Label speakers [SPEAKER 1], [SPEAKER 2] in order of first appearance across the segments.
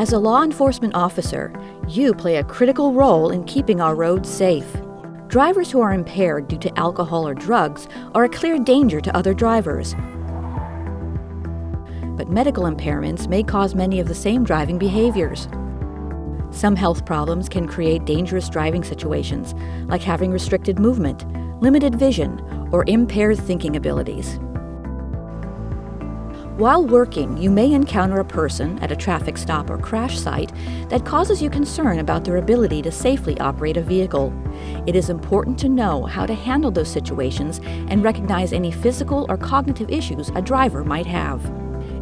[SPEAKER 1] As a law enforcement officer, you play a critical role in keeping our roads safe. Drivers who are impaired due to alcohol or drugs are a clear danger to other drivers. But medical impairments may cause many of the same driving behaviors. Some health problems can create dangerous driving situations, like having restricted movement, limited vision, or impaired thinking abilities. While working, you may encounter a person at a traffic stop or crash site that causes you concern about their ability to safely operate a vehicle. It is important to know how to handle those situations and recognize any physical or cognitive issues a driver might have.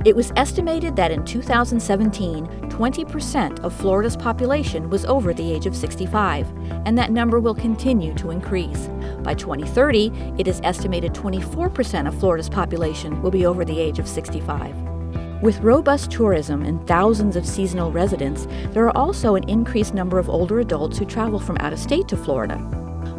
[SPEAKER 1] It was estimated that in 2017, 20% of Florida's population was over the age of 65, and that number will continue to increase. By 2030, it is estimated 24% of Florida's population will be over the age of 65. With robust tourism and thousands of seasonal residents, there are also an increased number of older adults who travel from out of state to Florida.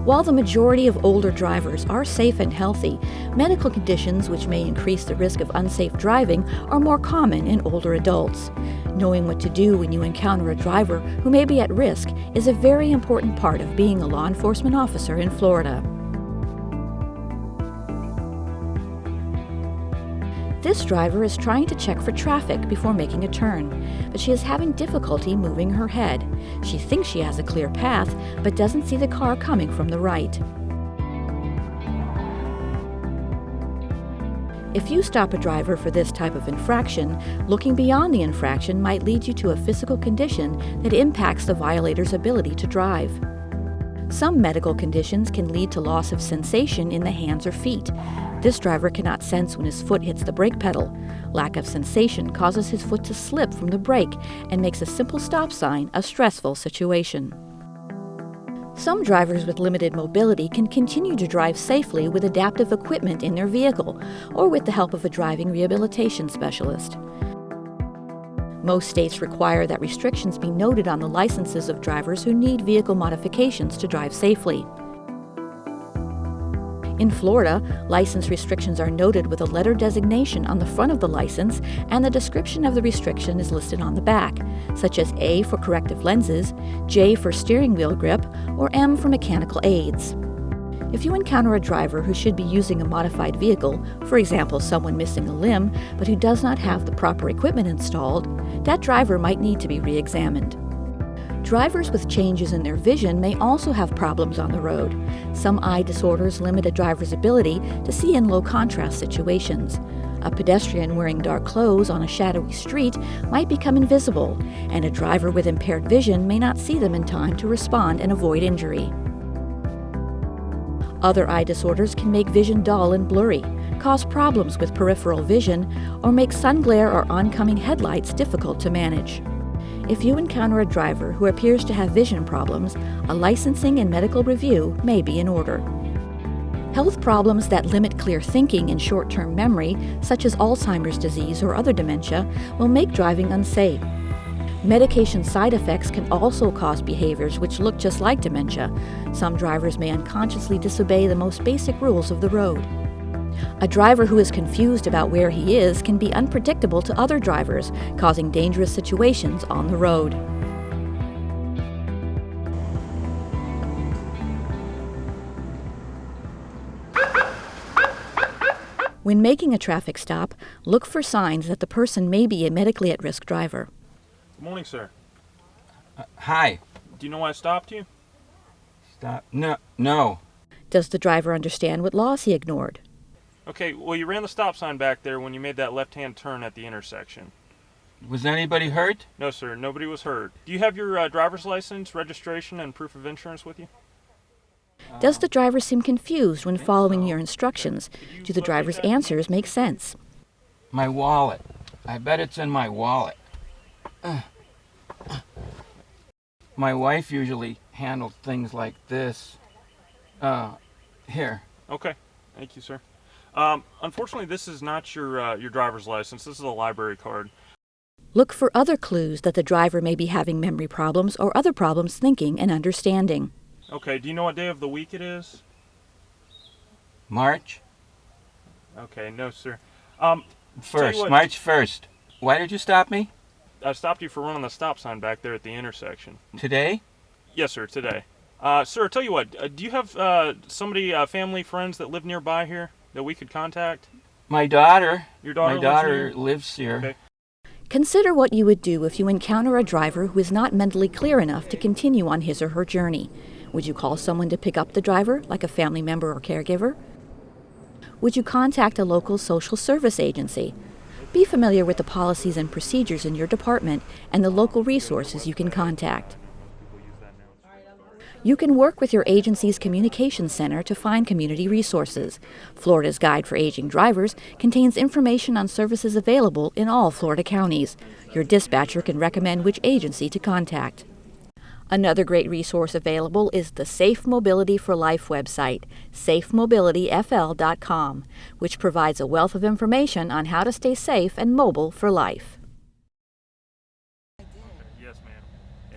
[SPEAKER 1] While the majority of older drivers are safe and healthy, medical conditions which may increase the risk of unsafe driving are more common in older adults. Knowing what to do when you encounter a driver who may be at risk is a very important part of being a law enforcement officer in Florida. This driver is trying to check for traffic before making a turn, but she is having difficulty moving her head. She thinks she has a clear path, but doesn't see the car coming from the right. If you stop a driver for this type of infraction, looking beyond the infraction might lead you to a physical condition that impacts the violator's ability to drive. Some medical conditions can lead to loss of sensation in the hands or feet. This driver cannot sense when his foot hits the brake pedal. Lack of sensation causes his foot to slip from the brake and makes a simple stop sign a stressful situation. Some drivers with limited mobility can continue to drive safely with adaptive equipment in their vehicle or with the help of a driving rehabilitation specialist. Most states require that restrictions be noted on the licenses of drivers who need vehicle modifications to drive safely. In Florida, license restrictions are noted with a letter designation on the front of the license, and the description of the restriction is listed on the back, such as A for corrective lenses, J for steering wheel grip, or M for mechanical aids. If you encounter a driver who should be using a modified vehicle, for example, someone missing a limb, but who does not have the proper equipment installed, that driver might need to be re-examined. Drivers with changes in their vision may also have problems on the road. Some eye disorders limit a driver's ability to see in low-contrast situations. A pedestrian wearing dark clothes on a shadowy street might become invisible, and a driver with impaired vision may not see them in time to respond and avoid injury. Other eye disorders can make vision dull and blurry, cause problems with peripheral vision, or make sun glare or oncoming headlights difficult to manage. If you encounter a driver who appears to have vision problems, a licensing and medical review may be in order. Health problems that limit clear thinking and short-term memory, such as Alzheimer's disease or other dementia, will make driving unsafe. Medication side effects can also cause behaviors which look just like dementia. Some drivers may unconsciously disobey the most basic rules of the road. A driver who is confused about where he is can be unpredictable to other drivers, causing dangerous situations on the road. When making a traffic stop, look for signs that the person may be a medically at-risk driver.
[SPEAKER 2] Good morning, sir.
[SPEAKER 3] Hi.
[SPEAKER 2] Do you know why I stopped you?
[SPEAKER 3] Stop. No.
[SPEAKER 1] Does the driver understand what laws he ignored?
[SPEAKER 2] Okay, well, you ran the stop sign back there when you made that left-hand turn at the intersection.
[SPEAKER 3] Was anybody hurt?
[SPEAKER 2] No, sir, nobody was hurt. Do you have your driver's license, registration, and proof of insurance with you?
[SPEAKER 1] Does the driver seem confused when following your instructions? Do the driver's answers make sense?
[SPEAKER 3] My wallet. I bet it's in my wallet. My wife usually handles things like this. Here.
[SPEAKER 2] Okay, thank you, sir. Unfortunately, this is not your driver's license. This is a library card.
[SPEAKER 1] Look for other clues that the driver may be having memory problems or other problems thinking and understanding.
[SPEAKER 2] Okay, do you know what day of the week it is?
[SPEAKER 3] March?
[SPEAKER 2] Okay, no, sir.
[SPEAKER 3] March 1st. Why did you stop me?
[SPEAKER 2] I stopped you for running the stop sign back there at the intersection.
[SPEAKER 3] Today?
[SPEAKER 2] Yes, sir, today. Sir, tell you what, do you have somebody, family, friends that live nearby here that we could contact?
[SPEAKER 3] My daughter.
[SPEAKER 2] Your daughter
[SPEAKER 3] My
[SPEAKER 2] lives
[SPEAKER 3] daughter
[SPEAKER 2] here?
[SPEAKER 3] lives here.
[SPEAKER 2] Okay.
[SPEAKER 1] Consider what you would do if you encounter a driver who is not mentally clear enough to continue on his or her journey. Would you call someone to pick up the driver, like a family member or caregiver? Would you contact a local social service agency? Be familiar with the policies and procedures in your department and the local resources you can contact. You can work with your agency's communications center to find community resources. Florida's Guide for Aging Drivers contains information on services available in all Florida counties. Your dispatcher can recommend which agency to contact. Another great resource available is the Safe Mobility for Life website, safemobilityfl.com, which provides a wealth of information on how to stay safe and mobile for life.
[SPEAKER 2] Yes, ma'am.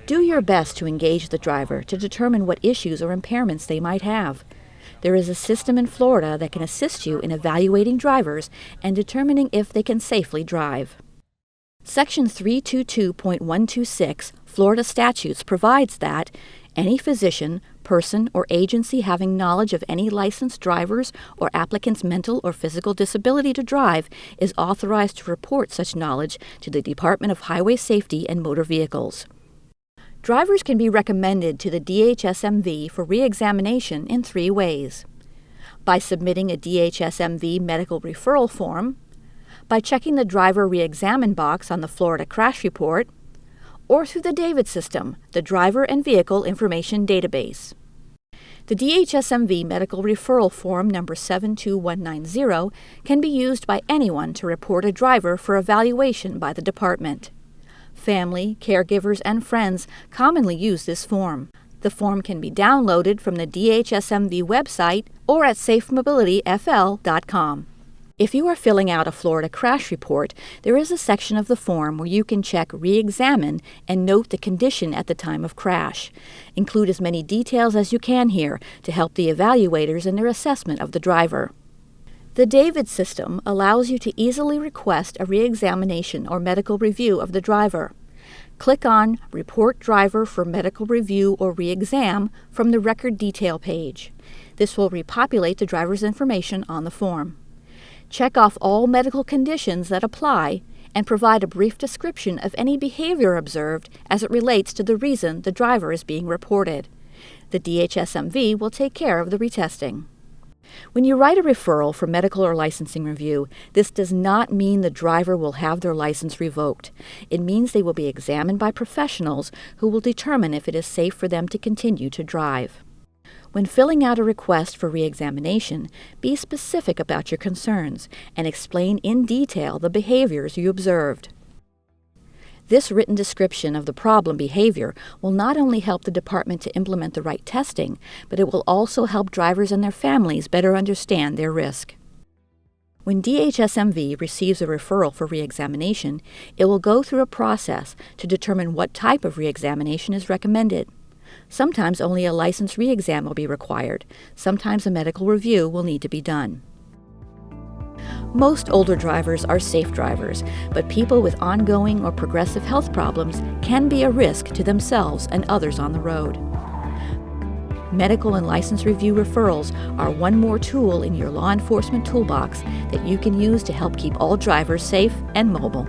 [SPEAKER 1] Do your best to engage the driver to determine what issues or impairments they might have. There is a system in Florida that can assist you in evaluating drivers and determining if they can safely drive. Section 322.126 Florida statutes provides that any physician, person, or agency having knowledge of any licensed drivers or applicant's mental or physical disability to drive is authorized to report such knowledge to the Department of Highway Safety and Motor Vehicles. Drivers can be recommended to the DHSMV for re-examination in 3 ways: by submitting a DHSMV medical referral form, by checking the driver re-examine box on the Florida Crash Report, or through the DAVID system, the Driver and Vehicle Information Database. The DHSMV Medical Referral Form number 72190 can be used by anyone to report a driver for evaluation by the department. Family, caregivers, and friends commonly use this form. The form can be downloaded from the DHSMV website or at safemobilityfl.com. If you are filling out a Florida crash report, there is a section of the form where you can check Re-examine and note the condition at the time of crash. Include as many details as you can here to help the evaluators in their assessment of the driver. The DAVID system allows you to easily request a re-examination or medical review of the driver. Click on Report Driver for Medical Review or Re-exam from the Record Detail page. This will repopulate the driver's information on the form. Check off all medical conditions that apply and provide a brief description of any behavior observed as it relates to the reason the driver is being reported. The DHSMV will take care of the retesting. When you write a referral for medical or licensing review, this does not mean the driver will have their license revoked. It means they will be examined by professionals who will determine if it is safe for them to continue to drive. When filling out a request for re-examination, be specific about your concerns and explain in detail the behaviors you observed. This written description of the problem behavior will not only help the department to implement the right testing, but it will also help drivers and their families better understand their risk. When DHSMV receives a referral for re-examination, it will go through a process to determine what type of re-examination is recommended. Sometimes only a license re-exam will be required. Sometimes a medical review will need to be done. Most older drivers are safe drivers, but people with ongoing or progressive health problems can be a risk to themselves and others on the road. Medical and license review referrals are one more tool in your law enforcement toolbox that you can use to help keep all drivers safe and mobile.